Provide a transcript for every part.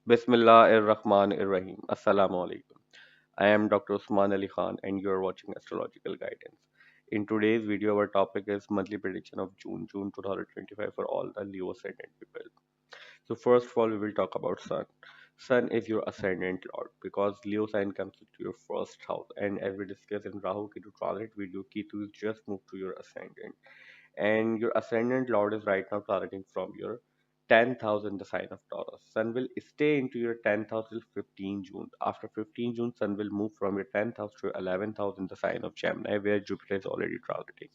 Bismillah ar-Rahman ar-Rahim. Assalamu alaikum. I am Dr. Usman Ali Khan and you are watching Astrological Guidance. In today's video, our topic is monthly prediction of June 2025 for all the Leo ascendant people. So first of all, we will talk about Sun. Sun is your ascendant lord because Leo sign comes into your first house, and as we discussed in Rahu Ketu transit video, Ketu is just moved to your ascendant, and your ascendant lord is right now transiting from your 10th house in the sign of Taurus. Sun will stay into your 10th house till 15 June. After 15 June, Sun will move from your 10th house to your 11th house in the sign of Gemini, where Jupiter is already transiting.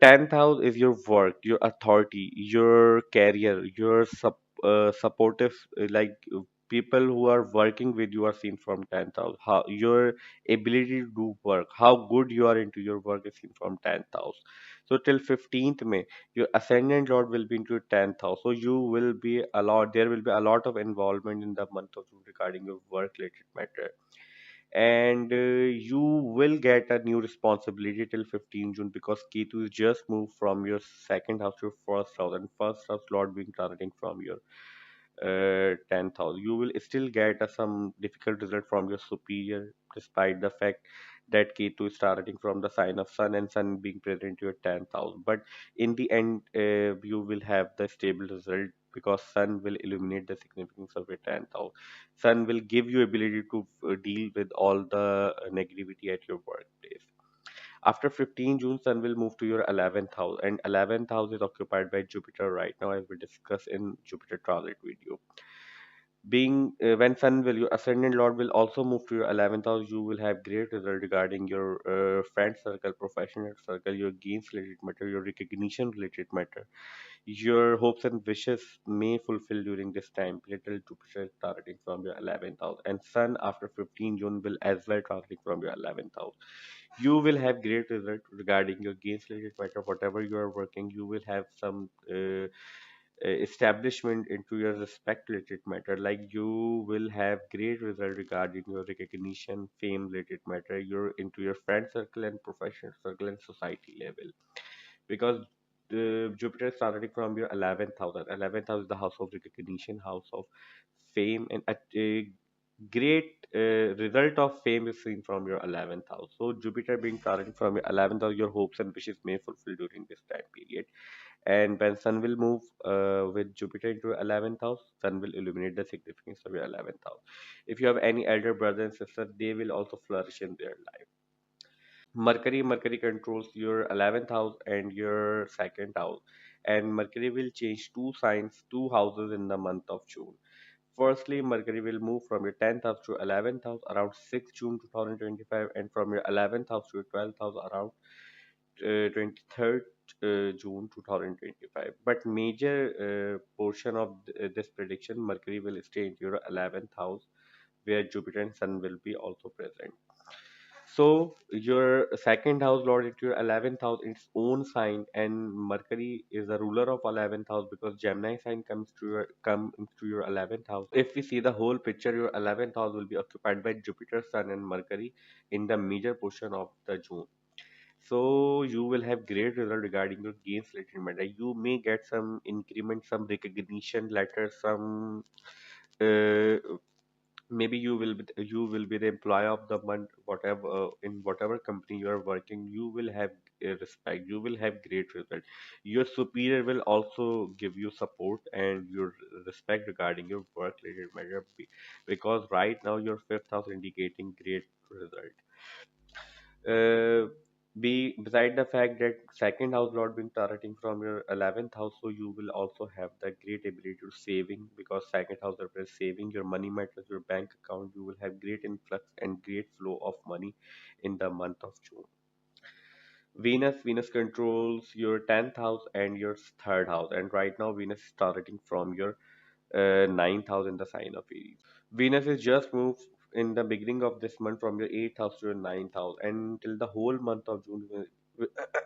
10th house is your work, your authority, your career, your supportive, people who are working with you are seen from 10th house. How your ability to do work, how good you are into your work is seen from 10th house. So till 15th May, your ascendant lord will be into your 10th house. So you will be a lot, there will be a lot of involvement in the month of June regarding your work related matter, and you will get a new responsibility till 15 June because Ketu is just moved from your second house to your first house, and first house Lord being transiting from your 10th house. You will still get some difficult result from your superior, despite the fact that Ketu is starting from the sign of Sun and Sun being present to your 10th house. But in the end, you will have the stable result because Sun will illuminate the significance of your 10th house. Sun will give you ability to deal with all the negativity at your workplace. After 15 June, Sun will move to your 11th house, and 11th house is occupied by Jupiter right now, as we discussed in Jupiter transit video. Being when Sun will, your ascendant Lord will also move to your 11th house, you will have great result regarding your friend circle, professional circle, your gains related matter, your recognition related matter. Your hopes and wishes may fulfill during this time period till Jupiter starting from your 11th house, and Sun after 15 June will as well transiting from your 11th house. You will have great result regarding your gains related matter, whatever you are working. You will have some establishment into your respect related matter, like you will have great result regarding your recognition, fame related matter, you're into your friend circle and professional circle and society level, because Jupiter is starting from your 11th house. 11th house is the house of recognition, house of fame, and a great result of fame is seen from your 11th house. So Jupiter being starting from your 11th house, your hopes and wishes may fulfill during this time period. And when Sun will move with Jupiter into your 11th house, Sun will illuminate the significance of your 11th house. If you have any elder brother and sister, they will also flourish in their life. Mercury controls your 11th house and your second house, and Mercury will change two signs, two houses in the month of June. Firstly, Mercury will move from your 10th house to 11th house around 6 June 2025, and from your 11th house to your 12th house around 23rd June 2025. But major portion of this prediction, Mercury will stay into your 11th house, where Jupiter and Sun will be also present. So your second house lord into your 11th house, its own sign, and Mercury is the ruler of 11th house because Gemini sign come into your 11th house. If we see the whole picture, your 11th house will be occupied by Jupiter, Sun, and Mercury in the major portion of the June. So you will have great result regarding your gains related matter. You may get some increment, some recognition letter, some uh, maybe you will be the employee of the month, whatever in whatever company you are working. You will have respect. You will have great result. Your superior will also give you support and your respect regarding your work related matter, because right now your fifth house indicating great result. uh, be beside the fact that second house lord being targeting from your 11th house, so you will also have the great ability to saving, because second house represents saving. Your money matters, your bank account. You will have great influx and great flow of money in the month of June. Venus controls your 10th house and your third house, and right now Venus is targeting from your ninth house in the sign of Aries. Venus is just moved in the beginning of this month from your 8th house to your ninth house, and until the whole month of June,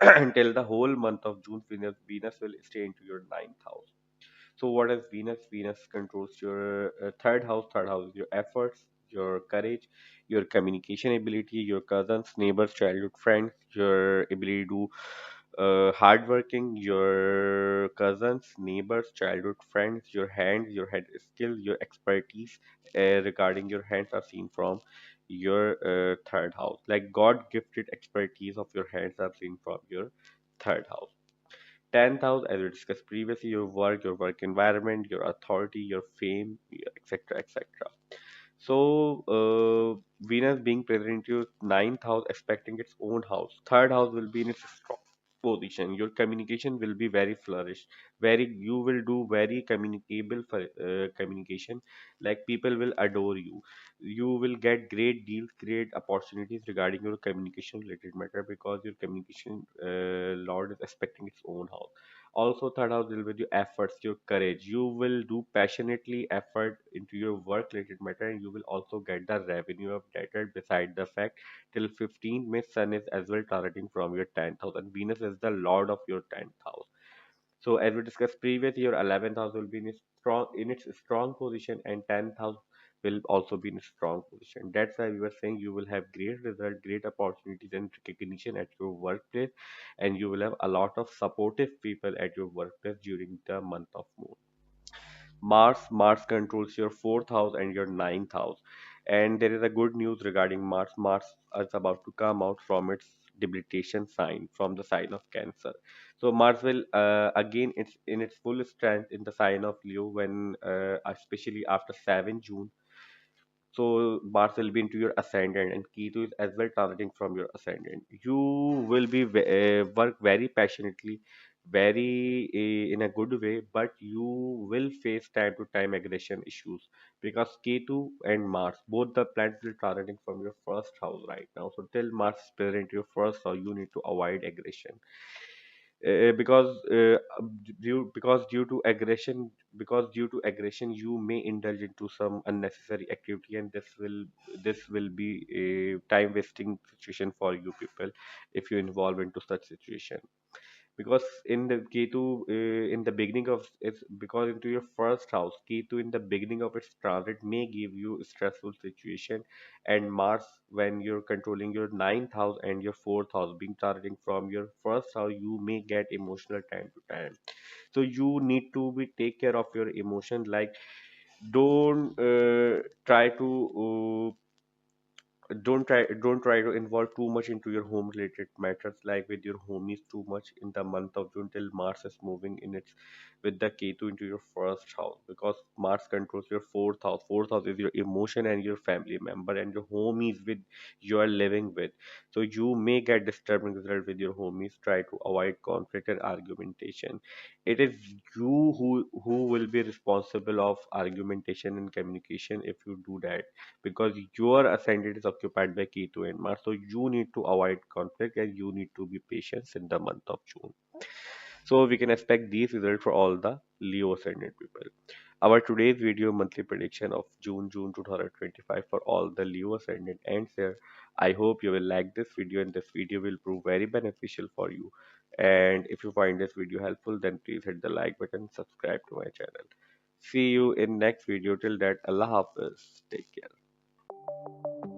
until the whole month of June, Venus will stay into your ninth house. So, what is Venus? Venus controls your third house. Third house is your efforts, your courage, your communication ability, your cousins, neighbors, childhood friends, your ability to Hardworking, your cousins, neighbors, childhood friends, your hands, your head skill, your expertise regarding your hands are seen from your third house. Like God gifted expertise of your hands are seen from your third house. 10th house, as we discussed previously, your work environment, your authority, your fame, etc., etc. So, Venus being present into your ninth house, expecting its own house. Third house will be in its strong position. Your communication will be very flourished. You will do very communicable for communication. Like people will adore you. You will get great deals, great opportunities regarding your communication related matter because your communication Lord is expecting its own house. Also, third house will be your efforts, your courage. You will do passionately effort into your work related matter, and you will also get the revenue of data. Beside the fact, till 15 May, Sun is as well targeting from your 10th house, and Venus is the Lord of your 10th house. So, as we discussed previously, your 11th house will be in its strong position, and 10th house will also be in a strong position. That's why we were saying you will have great result, great opportunities and recognition at your workplace, and you will have a lot of supportive people at your workplace during the month of Moon. Mars controls your fourth house and your ninth house. And there is a good news regarding Mars. Mars is about to come out from its debilitation sign, from the sign of Cancer. So Mars will again it's in its full strength in the sign of Leo when especially after 7 June. So Mars will be into your ascendant, and Ketu is as well transiting from your ascendant. You will be work very passionately, very in a good way, but you will face time to time aggression issues because Ketu and Mars, both the planets will transiting from your first house right now. So till Mars is present in your first house, you need to avoid aggression because due to aggression you may indulge into some unnecessary activity, and this will be a time wasting situation for you people if you involve into such situation. Because in the Ketu in the beginning of it's because into your first house, Ketu in the beginning of its transit may give you a stressful situation, and Mars when you're controlling your ninth house and your fourth house being transiting from your first house, you may get emotional time to time. So you need to be take care of your emotion. Like don't try to don't try to involve too much into your home related matters like with your homies too much in the month of June till Mars is moving in its with the Ketu into your first house, because Mars controls your fourth house. Fourth house is your emotion and your family member and your homies with you are living with. So you may get disturbing result with your homies. Try to avoid conflict and argumentation. It is you who will be responsible of argumentation and communication if you do that, because your ascendant is occupied by Ketu and Mars. So you need to avoid conflict and you need to be patient in the month of June. So we can expect these results for all the Leo ascendant people. Our today's video monthly prediction of June 2025 for all the Leo ascendant ends here. I hope you will like this video and this video will prove very beneficial for you. And if you find this video helpful, then please hit the like button, subscribe to my channel. See you in next video. Till that, Allah Hafiz. Take care.